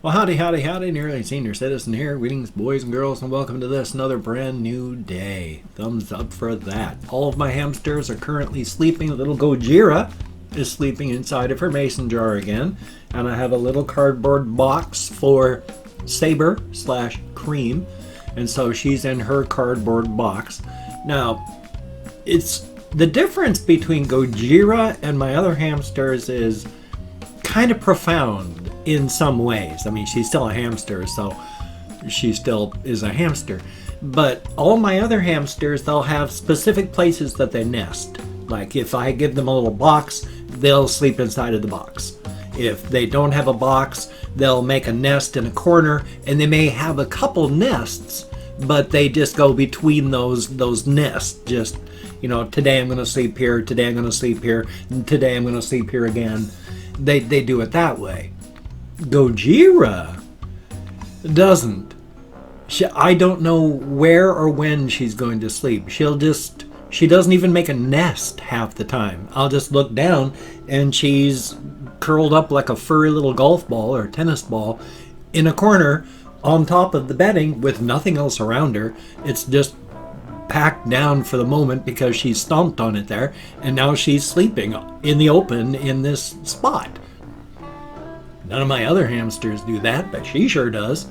Well, howdy, howdy, howdy, nearly senior citizen here. Greetings, boys and girls, and welcome to this, another brand new day. Thumbs up for that. All of my hamsters are currently sleeping. Little Gojira is sleeping inside of her mason jar again. And I have a little cardboard box for Saber / Cream. And so she's in her cardboard box. Now, it's the difference between Gojira and my other hamsters is kind of profound in some ways. I mean, she's still a hamster, so she still is a hamster. But all my other hamsters, they'll have specific places that they nest. Like if I give them a little box, they'll sleep inside of the box. If they don't have a box, they'll make a nest in a corner, and they may have a couple nests, but they just go between those nests. Just, you know, today I'm going to sleep here, today I'm going to sleep here, and today I'm going to sleep here again. They do it that way. Gojira doesn't. I don't know where or when she's going to sleep. She doesn't even make a nest half the time. I'll just look down and she's curled up like a furry little golf ball or tennis ball in a corner on top of the bedding with nothing else around her. It's just packed down for the moment because she stomped on it there, and now she's sleeping in the open in this spot. None of my other hamsters do that, but she sure does.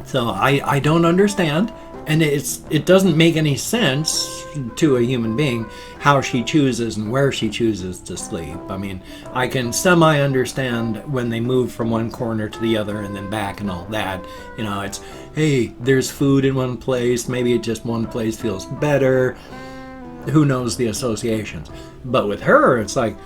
So I don't understand, and it doesn't make any sense to a human being how she chooses and where she chooses to sleep. I mean, I can semi-understand when they move from one corner to the other and then back and all that. You know, it's, hey, there's food in one place, maybe it just one place feels better. Who knows the associations? But with her, it's like,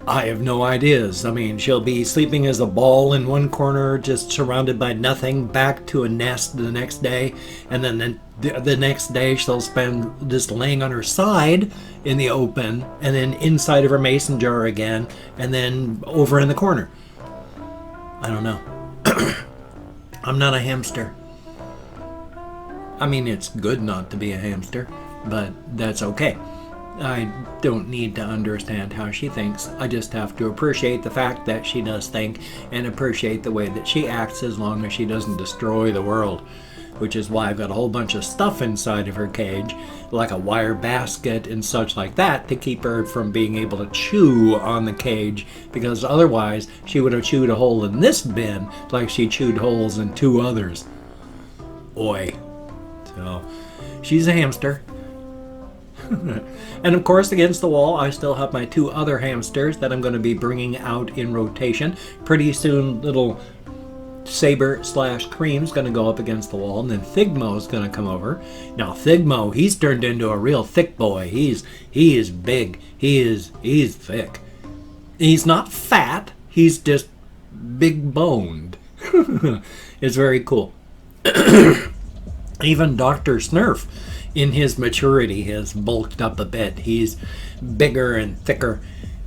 I have no ideas. I mean, she'll be sleeping as a ball in one corner, just surrounded by nothing, back to a nest the next day, and then the next day she'll spend just laying on her side in the open, and then inside of her mason jar again, and then over in the corner. I don't know. I'm not a hamster. I mean, it's good not to be a hamster, but that's okay. I don't need to understand how she thinks. I just have to appreciate the fact that she does think and appreciate the way that she acts as long as she doesn't destroy the world. Which is why I've got a whole bunch of stuff inside of her cage, like a wire basket and such like that, to keep her from being able to chew on the cage, because otherwise she would have chewed a hole in this bin like she chewed holes in two others. Oi. So, she's a hamster. And of course, against the wall, I still have my two other hamsters that I'm going to be bringing out in rotation. Pretty soon, little Saber / Cream's going to go up against the wall, and then Thigmo's going to come over. Now, Thigmo, he's turned into a real thick boy. He is big. He's thick. He's not fat. He's just big boned. It's very cool. Even Dr. Snurf, in his maturity, has bulked up a bit. He's bigger and thicker,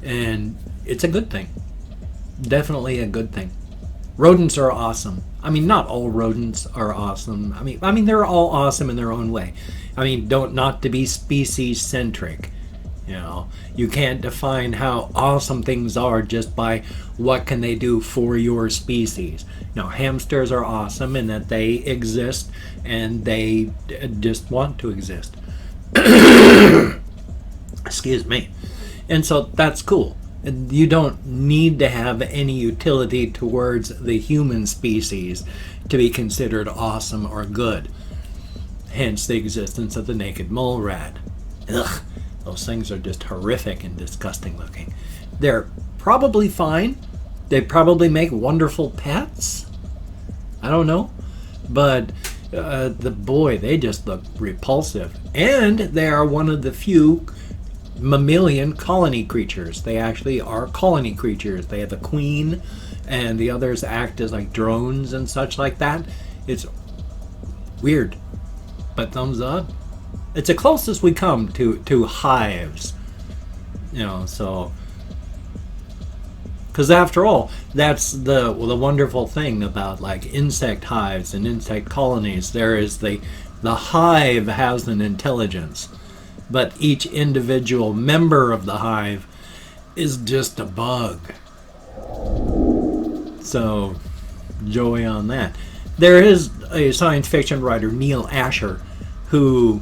and it's a good thing. Definitely a good thing. Rodents are awesome. I mean, not all rodents are awesome. I mean, they're all awesome in their own way. I mean, not to be species centric. You know, you can't define how awesome things are just by what can they do for your species. You know, hamsters are awesome in that they exist and they just want to exist. Excuse me. And so that's cool. You don't need to have any utility towards the human species to be considered awesome or good. Hence the existence of the naked mole rat. Ugh. Those things are just horrific and disgusting looking. They're probably fine. They probably make wonderful pets. I don't know. But they just look repulsive. And they are one of the few mammalian colony creatures. They actually are colony creatures. They have a queen, and the others act as like drones and such like that. It's weird. But thumbs up. It's the closest we come to hives, you know, so, because after all, that's the wonderful thing about like insect hives and insect colonies. There is the hive has an intelligence, but each individual member of the hive is just a bug. So, joy on that. There is a science fiction writer, Neil Asher, who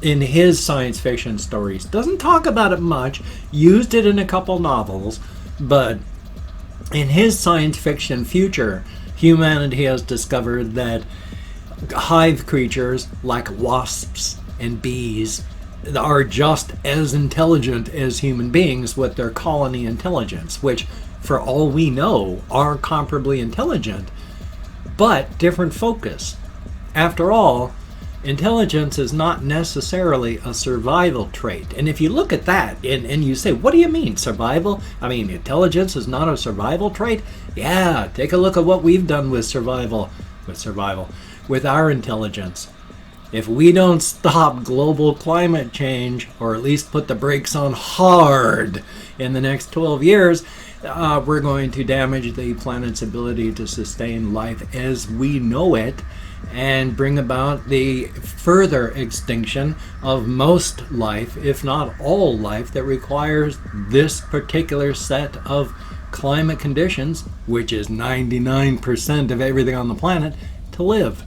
in his science fiction stories doesn't talk about it much, used it in a couple novels, but in his science fiction future, humanity has discovered that hive creatures like wasps and bees are just as intelligent as human beings with their colony intelligence, which, for all we know, are comparably intelligent, but different focus. After all, intelligence is not necessarily a survival trait. And if you look at that and you say, what do you mean, survival? I mean, intelligence is not a survival trait? Yeah, take a look at what we've done with our intelligence. If we don't stop global climate change, or at least put the brakes on hard in the next 12 years, we're going to damage the planet's ability to sustain life as we know it, and bring about the further extinction of most life, if not all life, that requires this particular set of climate conditions, which is 99% of everything on the planet, to live.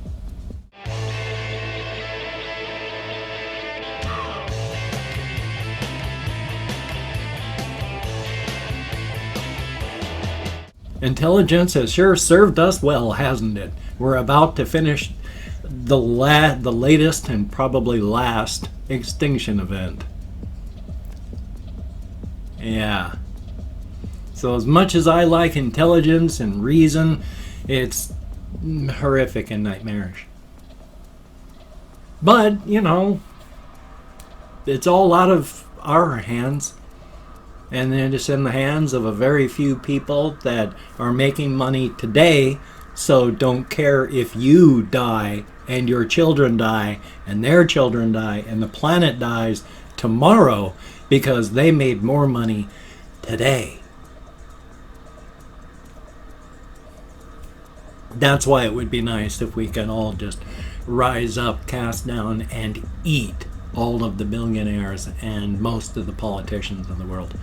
Intelligence has sure served us well, hasn't it? We're about to finish the latest and probably last extinction event. Yeah. So as much as I like intelligence and reason, it's horrific and nightmarish. But, you know, it's all out of our hands. And then it's in the hands of a very few people that are making money today, so don't care if you die and your children die and their children die and the planet dies tomorrow because they made more money today. That's why it would be nice if we can all just rise up, cast down, and eat all of the billionaires and most of the politicians in the world.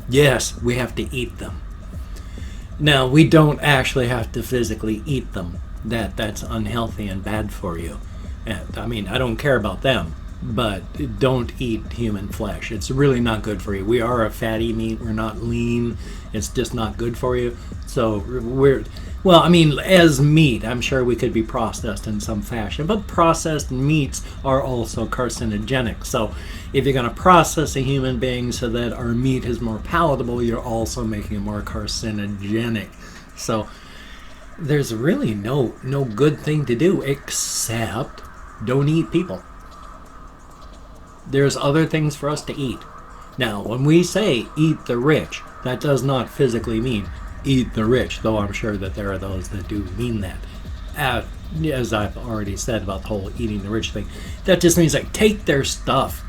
Yes, we have to eat them. Now, we don't actually have to physically eat them. That's unhealthy and bad for you. I mean, I don't care about them, but don't eat human flesh. It's really not good for you. We are a fatty meat. We're not lean. It's just not good for you. So well, I mean, as meat, I'm sure we could be processed in some fashion, but processed meats are also carcinogenic. So if you're going to process a human being so that our meat is more palatable, you're also making it more carcinogenic. So there's really no good thing to do except don't eat people. There's other things for us to eat. Now, when we say eat the rich, that does not physically mean eat the rich, though I'm sure that there are those that do mean that. As I've already said about the whole eating the rich thing, that just means like take their stuff.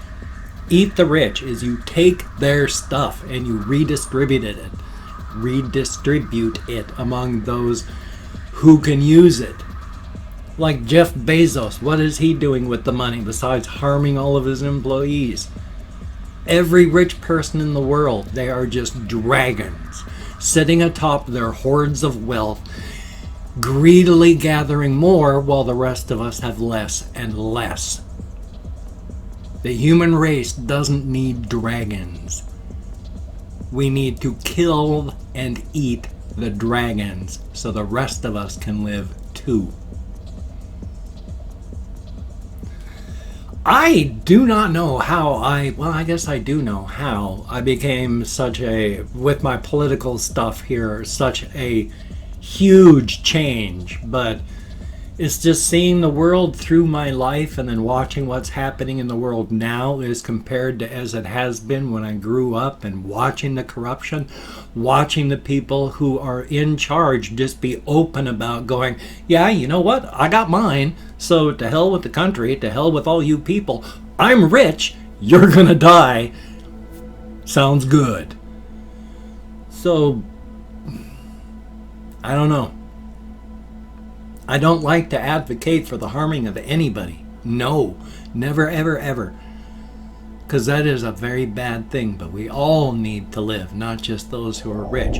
Eat the rich is you take their stuff and you redistribute it among those who can use it. Like Jeff Bezos, what is he doing with the money besides harming all of his employees? Every rich person in the world, they are just dragons, sitting atop their hordes of wealth, greedily gathering more while the rest of us have less and less. The human race doesn't need dragons. We need to kill and eat the dragons so the rest of us can live too. I do not know how I guess I do know how I became with my political stuff here, such a huge change, but it's just seeing the world through my life and then watching what's happening in the world now as compared to as it has been when I grew up, and watching the corruption, watching the people who are in charge just be open about going, yeah, you know what, I got mine, so to hell with the country, to hell with all you people, I'm rich, you're gonna die, sounds good. So, I don't know. I don't like to advocate for the harming of anybody. No, never, ever, ever. Because that is a very bad thing, but we all need to live, not just those who are rich.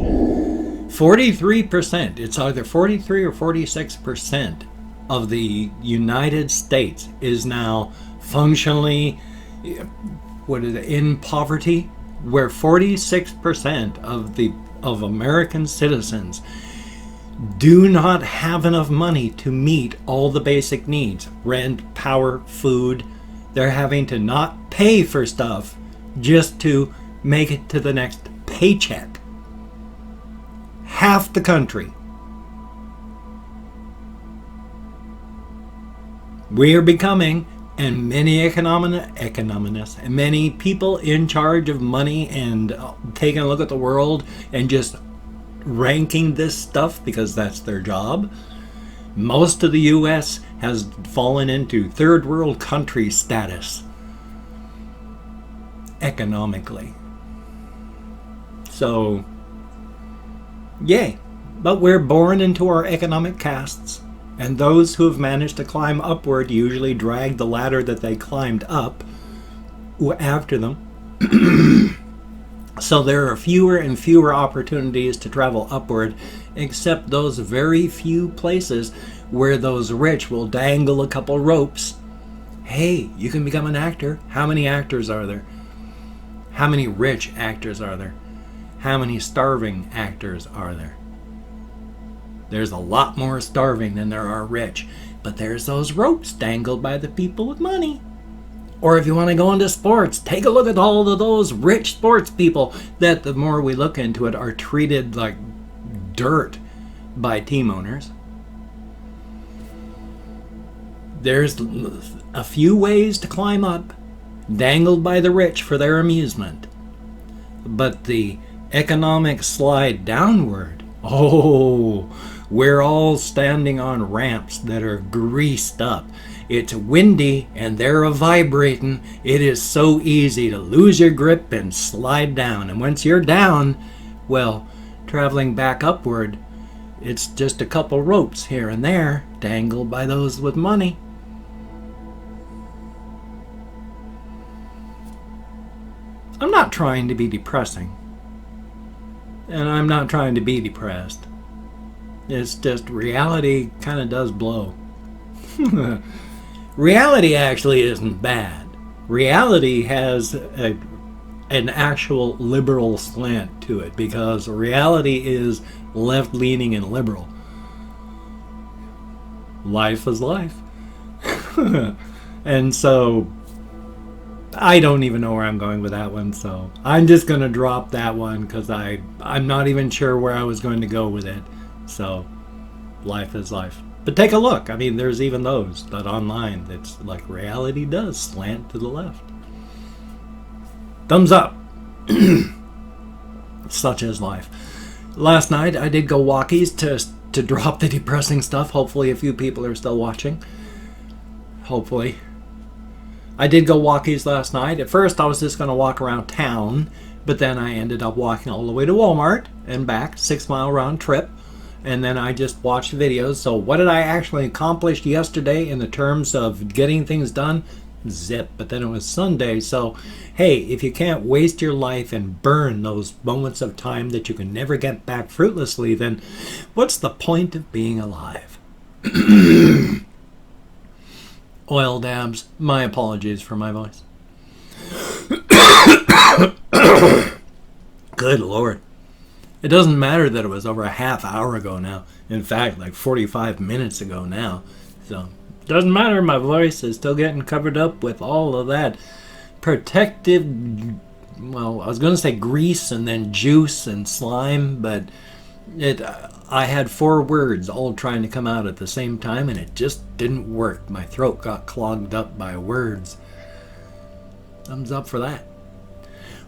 43%, it's either 43 or 46% of the United States is now functionally, in poverty, where 46% of American citizens do not have enough money to meet all the basic needs. Rent, power, food. They're having to not pay for stuff just to make it to the next paycheck. Half the country. We are becoming, and many economists, and many people in charge of money and taking a look at the world and just ranking this stuff because that's their job. Most of the U.S. has fallen into third world country status economically. So, yay. But we're born into our economic castes, and those who have managed to climb upward usually drag the ladder that they climbed up after them. So there are fewer and fewer opportunities to travel upward, except those very few places where those rich will dangle a couple ropes. Hey, you can become an actor. How many actors are there? How many rich actors are there? How many starving actors are there? There's a lot more starving than there are rich, but there's those ropes dangled by the people with money. Or if you want to go into sports, take a look at all of those rich sports people that, the more we look into it, are treated like dirt by team owners. There's a few ways to climb up, dangled by the rich for their amusement. But the economic slide downward, we're all standing on ramps that are greased up. It's windy and they're vibrating. It is so easy to lose your grip and slide down. And once you're down, well, traveling back upward, it's just a couple ropes here and there, dangled by those with money. I'm not trying to be depressing. And I'm not trying to be depressed. It's just reality kind of does blow. Reality actually isn't bad. Reality has an actual liberal slant to it, because reality is left-leaning and liberal. Life is life. And so I don't even know where I'm going with that one, so I'm just going to drop that one because I'm not even sure where I was going to go with it. So life is life. But take a look. I mean, there's even those that online that's like reality does slant to the left. Thumbs up. Such is life. Last night I did go walkies to drop the depressing stuff. Hopefully a few people are still watching. Hopefully. I did go walkies last night. At first I was just going to walk around town, but then I ended up walking all the way to Walmart and back, 6-mile round trip. And then I just watched videos. So what did I actually accomplish yesterday in the terms of getting things done? Zip. But then it was Sunday. So, hey, if you can't waste your life and burn those moments of time that you can never get back fruitlessly, then what's the point of being alive? Oil dabs. My apologies for my voice. Good Lord. It doesn't matter that it was over a half hour ago now. In fact, like 45 minutes ago now. So, it doesn't matter. My voice is still getting covered up with all of that protective, well, I was going to say grease and then juice and slime, but I had 4 words all trying to come out at the same time, and it just didn't work. My throat got clogged up by words. Thumbs up for that.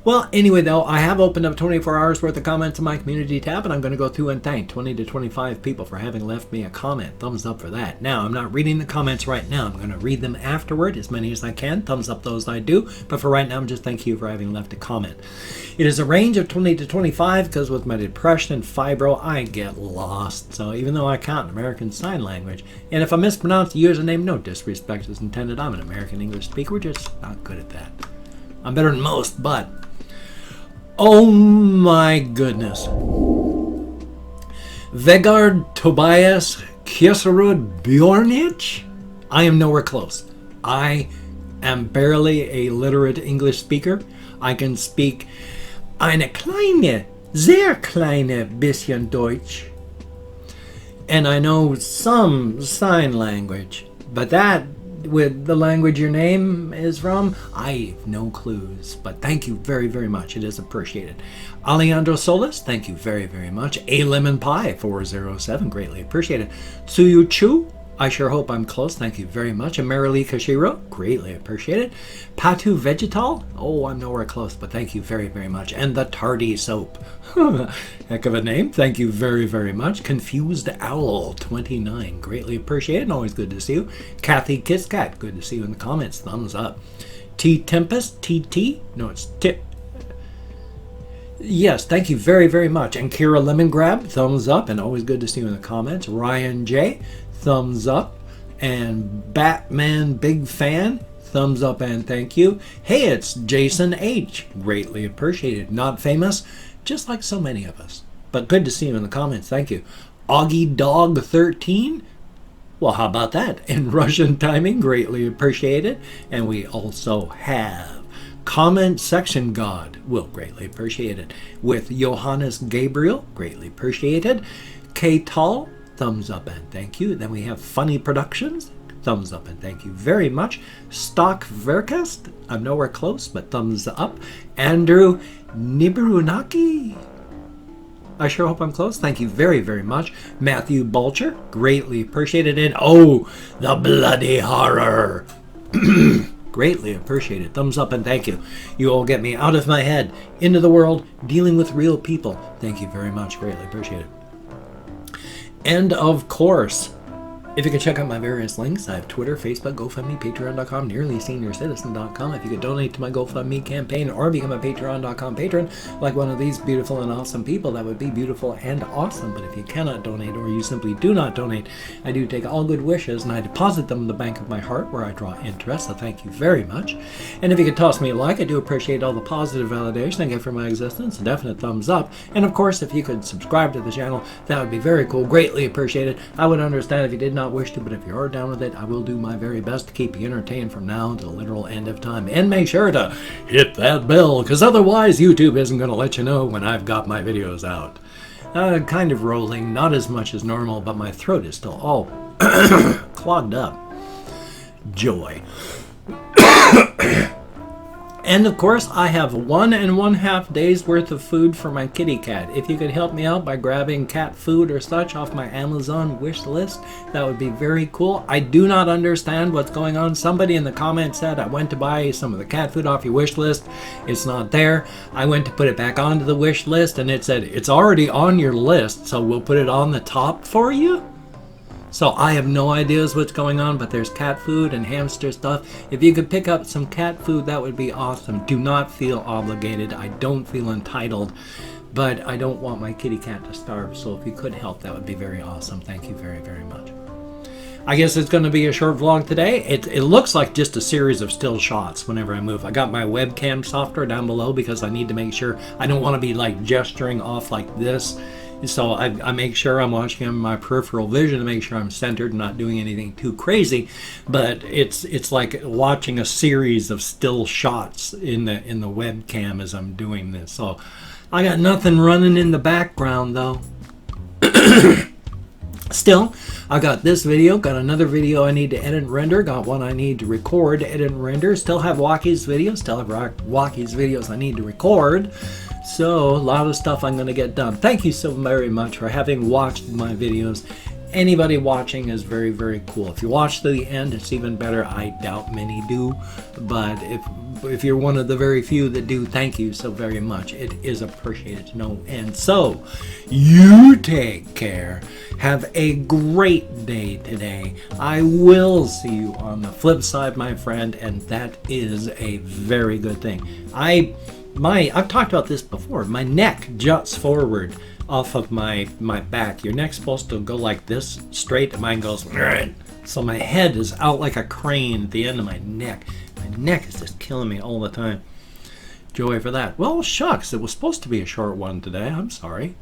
Well, anyway, though, I have opened up 24 hours worth of comments in my community tab, and I'm going to go through and thank 20 to 25 people for having left me a comment. Thumbs up for that. Now, I'm not reading the comments right now. I'm going to read them afterward, as many as I can. Thumbs up those I do. But for right now, I'm just thank you for having left a comment. It is a range of 20 to 25, because with my depression and fibro, I get lost. So even though I count American Sign Language, and if I mispronounce the username, no disrespect is intended. I'm an American English speaker. We're just not good at that. I'm better than most, but... oh my goodness. Vegard Tobias Kieserud Bjornich? I am nowhere close. I am barely a literate English speaker. I can speak eine kleine, sehr kleine bisschen Deutsch. And I know some sign language. But that, with the language your name is from, I have no clues. But thank you very, very much. It is appreciated. Alejandro Solis, thank you very, very much. A Lemon Pie 407, greatly appreciated. Tsuyu Chu, I sure hope I'm close. Thank you very much. And Marilee Kashiro, greatly appreciated. Patu Vegetal, oh, I'm nowhere close, but thank you very, very much. And the Tardy Soap, heck of a name. Thank you very, very much. Confused Owl 29, greatly appreciated. And always good to see you. Kathy Kisscat, good to see you in the comments. Thumbs up. T Tempest, TT, no, it's Tip. Yes, thank you very, very much. And Kira Lemon Grab, thumbs up, and always good to see you in the comments. Ryan J, thumbs up. And Batman Big Fan, thumbs up and thank you. Hey, it's Jason H, greatly appreciated. Not famous, just like so many of us, but good to see you in the comments. Thank you. Augie Dog 13, well, how about that? In Russian timing, greatly appreciated. And we also have Comment Section God, will greatly appreciate it. With Johannes Gabriel, greatly appreciated. K Tall, thumbs up and thank you. Then we have Funny Productions, thumbs up and thank you very much. Stock Vercast, I'm nowhere close, but thumbs up. Andrew Nibrunaki, I sure hope I'm close. Thank you very, very much. Matthew Bulcher, greatly appreciated. And oh, the bloody horror. Greatly appreciated. Thumbs up and thank you. You all get me out of my head, into the world, dealing with real people. Thank you very much. Greatly appreciated. And of course, if you could check out my various links, I have Twitter, Facebook, GoFundMe, Patreon.com, NearlySeniorCitizen.com. If you could donate to my GoFundMe campaign or become a Patreon.com patron, like one of these beautiful and awesome people, that would be beautiful and awesome. But if you cannot donate or you simply do not donate, I do take all good wishes and I deposit them in the bank of my heart where I draw interest. So thank you very much. And if you could toss me a like, I do appreciate all the positive validation I get for my existence. A definite thumbs up. And of course, if you could subscribe to the channel, that would be very cool. Greatly appreciated. I would understand if you did not wish to, but if you are down with it, I will do my very best to keep you entertained from now until the literal end of time. And make sure to hit that bell, because otherwise YouTube isn't going to let you know when I've got my videos out. Kind of rolling, not as much as normal, but my throat is still all clogged up. Joy. And of course, I have 1.5 days worth of food for my kitty cat. If you could help me out by grabbing cat food or such off my Amazon wish list, that would be very cool. I do not understand what's going on. Somebody in the comments said I went to buy some of the cat food off your wish list. It's not there. I went to put it back onto the wish list and it said it's already on your list, so we'll put it on the top for you. So I have no ideas what's going on, but there's cat food and hamster stuff. If you could pick up some cat food, that would be awesome. Do not feel obligated. I don't feel entitled, but I don't want my kitty cat to starve. So if you could help, that would be very awesome. Thank you very, very much. I guess it's going to be a short vlog today. It looks like just a series of still shots whenever I move. I got my webcam software down below because I need to make sure I don't want to be like gesturing off like this. So I make sure I'm watching on my peripheral vision to make sure I'm centered and not doing anything too crazy. But it's like watching a series of still shots in the webcam as I'm doing this. So I got nothing running in the background though. Still, I got this video, got another video I need to edit and render, got one I need to record, edit and render, still have Walkie's videos, I need to record. So a lot of stuff I'm going to get done. Thank you so very much for having watched my videos. Anybody watching is very, very cool. If you watch to the end, it's even better. I doubt many do, but if you're one of the very few that do, thank you so very much. It is appreciated to no end. So you take care. Have a great day today. I will see you on the flip side, my friend, and that is a very good thing. I've talked about this before. My neck juts forward off of my back. Your neck's supposed to go like this straight, and mine goes so my head is out like a crane at the end of my neck. My neck is just killing me all the time. Joy for that. Well, shucks, it was supposed to be a short one today. I'm sorry.